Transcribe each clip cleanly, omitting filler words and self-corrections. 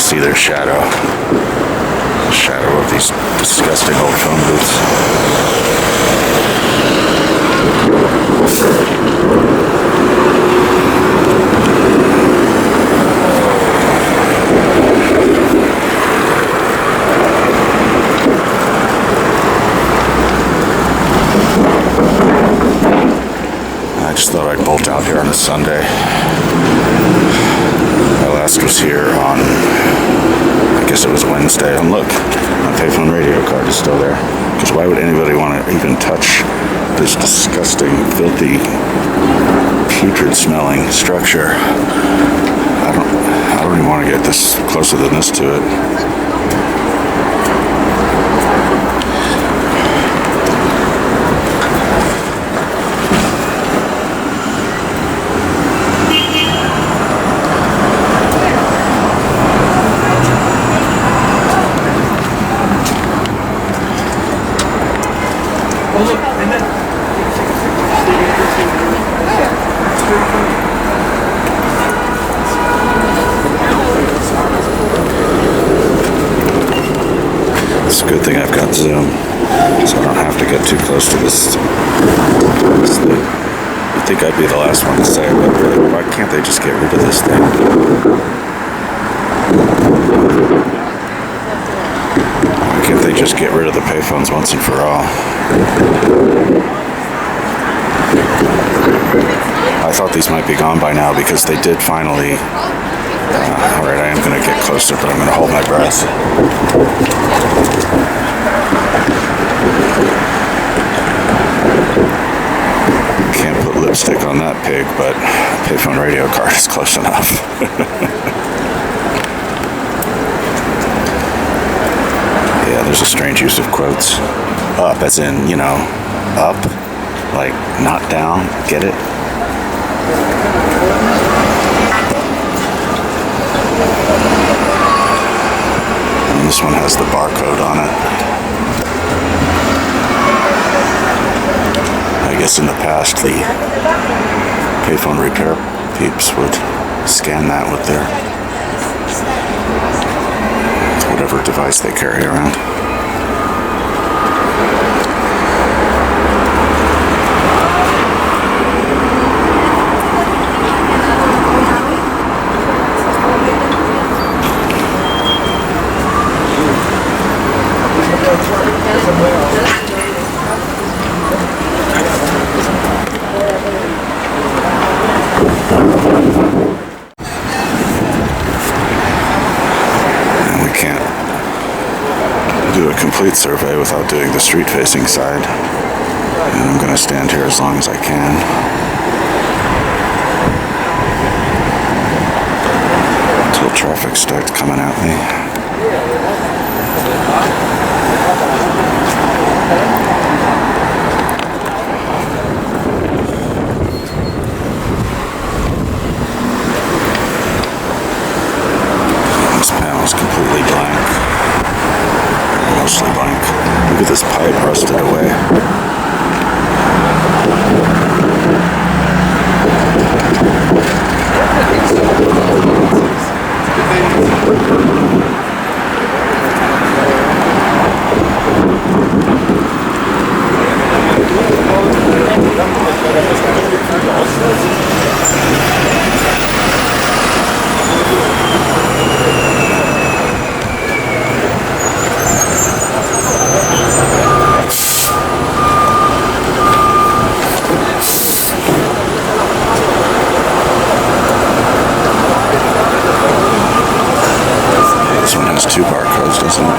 see their shadow. The shadow of these disgusting old phone booths. I just thought I'd bolt out here on a Sunday. I last was here on, I guess it was Wednesday, and look, my Payphone Radio card is still there. Because why would anybody want to even touch this disgusting, filthy, putrid-smelling structure? I don't even want to get this closer than this to it. It's a good thing I've got Zoom, so I don't have to get too close to this thing. I think I'd be the last one to say, but really, why can't they just get rid of this thing? Why can't they just get rid of the payphones once and for all? I thought these might be gone by now because they did finally. Alright, I am going to get closer, but I'm going to hold my breath. Can't put lipstick on that pig, but Payphone Radio card is close enough. Yeah, there's a strange use of quotes. Up, as in, you know, up, like not down, get it? And this one has the barcode on it. I guess in the past the payphone repair peeps would scan that with their whatever device they carry around. Do a complete survey without doing the street-facing side, and I'm going to stand here as long as I can. Until traffic starts coming at me. This panel is completely blank. Mostly blank. Look at this pipe rusted away. This one has two barcodes, doesn't it?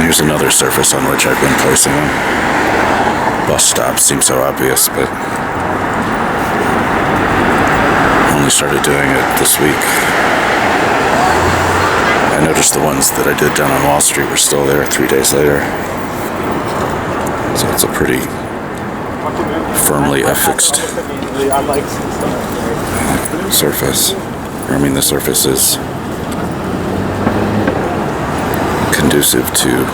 Here's another surface on which I've been placing them. Bus stops seem so obvious, but I only started doing it this week. I noticed the ones that I did down on Wall Street were still there 3 days later. So it's a pretty firmly affixed surface. The surface is conducive to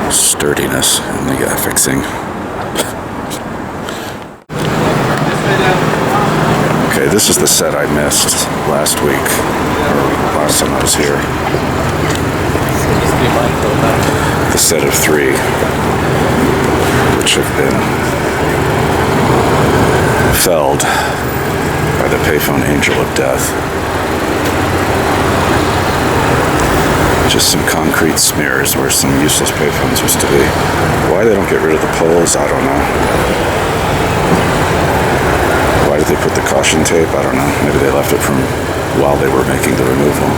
sturdiness in the affixing. Okay, this is the set I missed last week, or last time I was here. The set of 3, which have been felled by the Payphone Angel of Death. Just some concrete smears where some useless payphones used to be. Why they don't get rid of the poles, I don't know. Why did they put the caution tape? I don't know. Maybe they left it from while they were making the removal.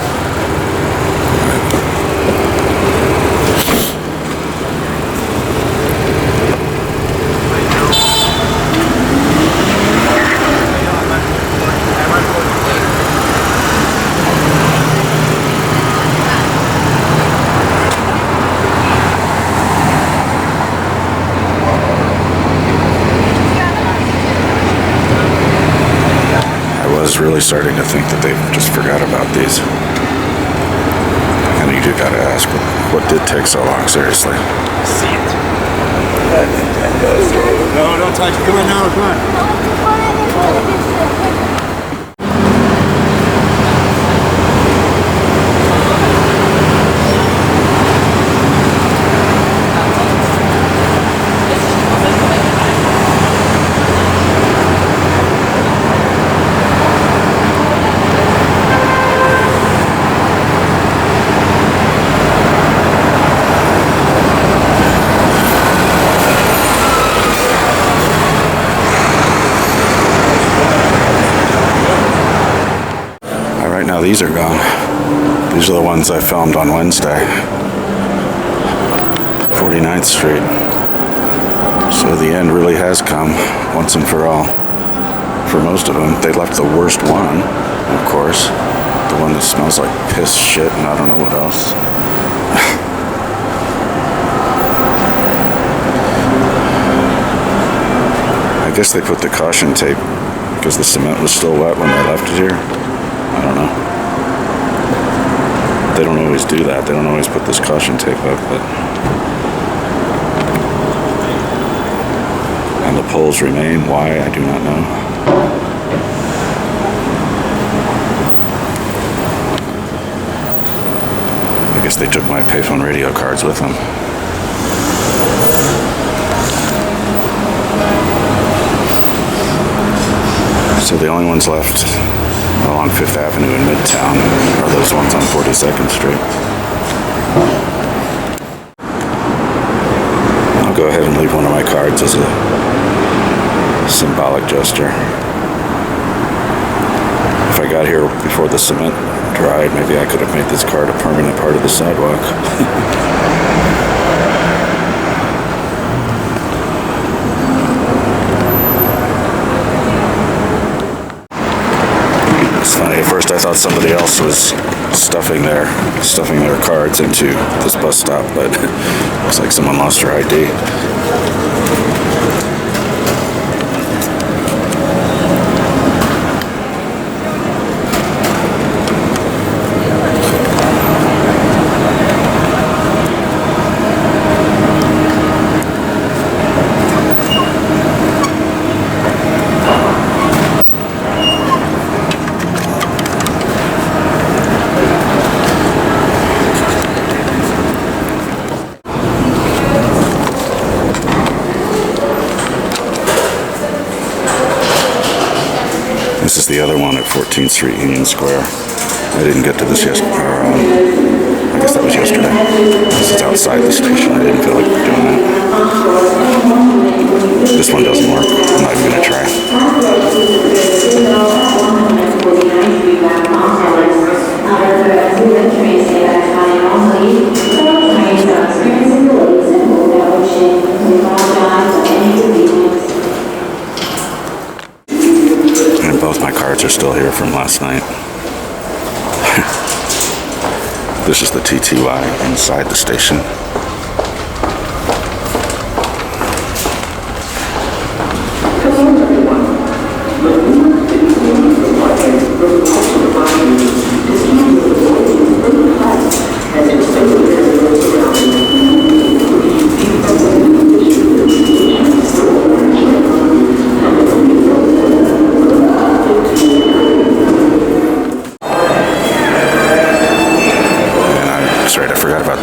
Really starting to think that they just forgot about these. And you do gotta ask, what did take so long, seriously? See it. No, don't touch it. Come on now, come on. These are gone. These are the ones I filmed on Wednesday. 49th Street. So the end really has come, once and for all. For most of them, they left the worst one, of course. The one that smells like piss, shit, and I don't know what else. I guess they put the caution tape because the cement was still wet when they left it here. I don't know. They don't always do that. They don't always put this caution tape up, but... And the poles remain. Why? I do not know. I guess they took my Payphone Radio cards with them. So the only ones left along 5th Avenue in Midtown are those ones on 42nd Street. I'll go ahead and leave one of my cards as a symbolic gesture. If I got here before the cement dried, maybe I could have made this card a permanent part of the sidewalk. At first I thought somebody else was stuffing their cards into this bus stop, but it looks like someone lost their ID. This is the other one at 14th Street, Union Square. I didn't get to this yesterday. I guess that was yesterday. This is outside the station. I didn't feel like doing that. This one doesn't work. I'm not even going to try. This is the TTY inside the station.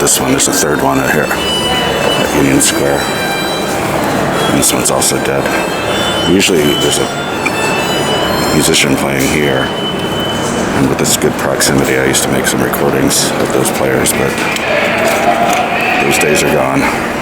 This one, there's a third one out here at Union Square. And this one's also dead. Usually there's a musician playing here. And with this good proximity, I used to make some recordings of those players, but those days are gone.